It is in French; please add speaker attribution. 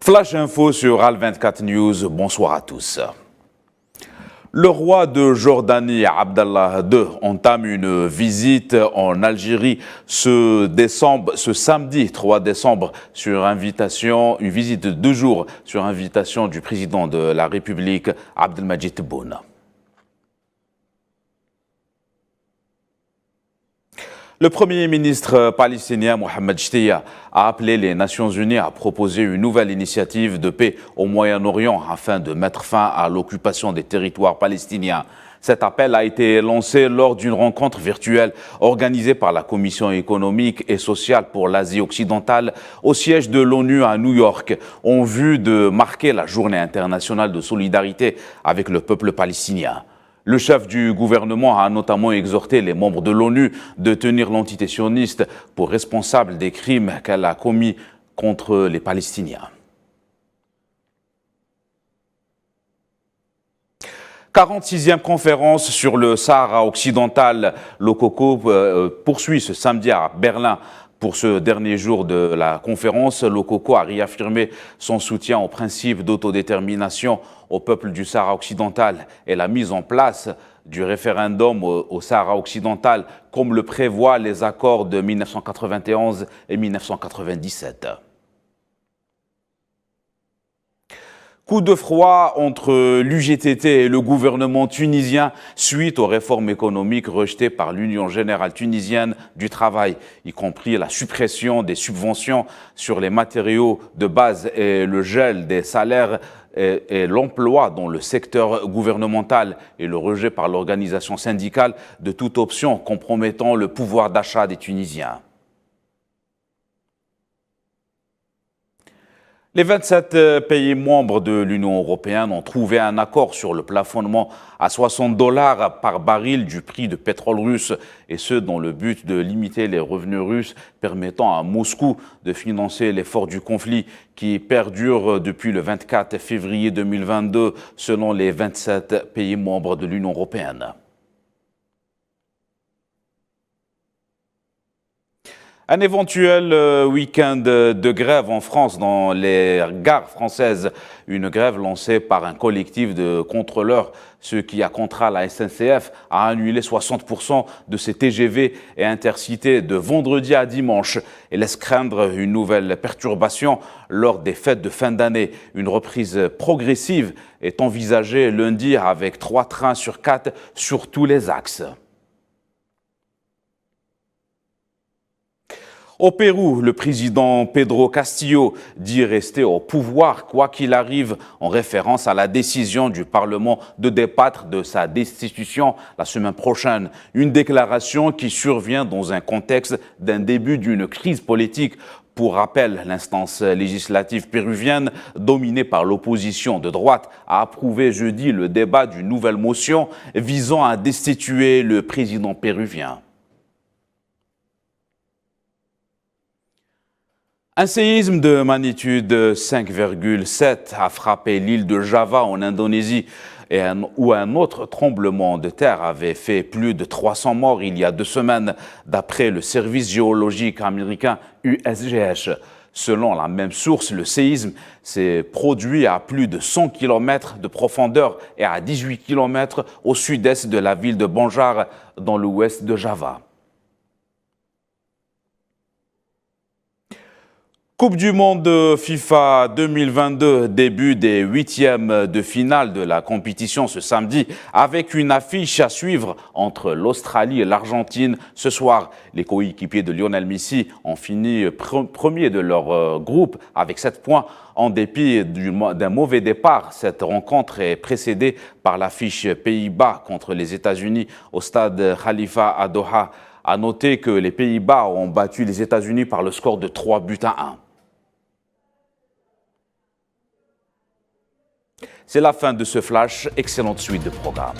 Speaker 1: Flash Info sur Al24 News, bonsoir à tous. Le roi de Jordanie, Abdallah II, entame une visite en Algérie ce samedi 3 décembre, une visite de 2 jours sur invitation du président de la République, Abdelmadjid Tebboune. Le Premier ministre palestinien Mohamed Shtayyeh a appelé les Nations Unies à proposer une nouvelle initiative de paix au Moyen-Orient afin de mettre fin à l'occupation des territoires palestiniens. Cet appel a été lancé lors d'une rencontre virtuelle organisée par la Commission économique et sociale pour l'Asie occidentale au siège de l'ONU à New York, en vue de marquer la journée internationale de solidarité avec le peuple palestinien. Le chef du gouvernement a notamment exhorté les membres de l'ONU de tenir l'entité sioniste pour responsable des crimes qu'elle a commis contre les Palestiniens. 46e conférence sur le Sahara occidental, le COCO poursuit ce samedi à Berlin. Pour ce dernier jour de la conférence, le COCO a réaffirmé son soutien au principe d'autodétermination au peuple du Sahara occidental et la mise en place du référendum au Sahara occidental, comme le prévoient les accords de 1991 et 1997. Coup de froid entre l'UGTT et le gouvernement tunisien suite aux réformes économiques rejetées par l'Union générale tunisienne du travail, y compris la suppression des subventions sur les matériaux de base et le gel des salaires et l'emploi dans le secteur gouvernemental et le rejet par l'organisation syndicale de toute option compromettant le pouvoir d'achat des Tunisiens. Les 27 pays membres de l'Union européenne ont trouvé un accord sur le plafonnement à $60 par baril du prix de pétrole russe, et ce dans le but de limiter les revenus russes permettant à Moscou de financer l'effort du conflit qui perdure depuis le 24 février 2022 selon les 27 pays membres de l'Union européenne. Un éventuel week-end de grève en France dans les gares françaises, une grève lancée par un collectif de contrôleurs, ce qui a contraint la SNCF à annuler 60% de ses TGV et intercités de vendredi à dimanche et laisse craindre une nouvelle perturbation lors des fêtes de fin d'année. Une reprise progressive est envisagée lundi avec 3 trains sur 4 sur tous les axes. Au Pérou, le président Pedro Castillo dit rester au pouvoir quoi qu'il arrive, en référence à la décision du Parlement de débattre de sa destitution la semaine prochaine. Une déclaration qui survient dans un contexte d'un début d'une crise politique. Pour rappel, l'instance législative péruvienne, dominée par l'opposition de droite, a approuvé jeudi le débat d'une nouvelle motion visant à destituer le président péruvien. Un séisme de magnitude 5,7 a frappé l'île de Java en Indonésie où un autre tremblement de terre avait fait plus de 300 morts il y a 2 semaines, d'après le service géologique américain USGS. Selon la même source, le séisme s'est produit à plus de 100 km de profondeur et à 18 km au sud-est de la ville de Banjar, dans l'ouest de Java. Coupe du monde FIFA 2022, début des 8e de finale de la compétition ce samedi, avec une affiche à suivre entre l'Australie et l'Argentine. Ce soir, les coéquipiers de Lionel Messi ont fini premier de leur groupe avec 7 points. En dépit d'un mauvais départ, cette rencontre est précédée par l'affiche Pays-Bas contre les États-Unis au stade Khalifa à Doha. À noter que les Pays-Bas ont battu les États-Unis par le score de 3-1. C'est la fin de ce flash. Excellente suite de programme.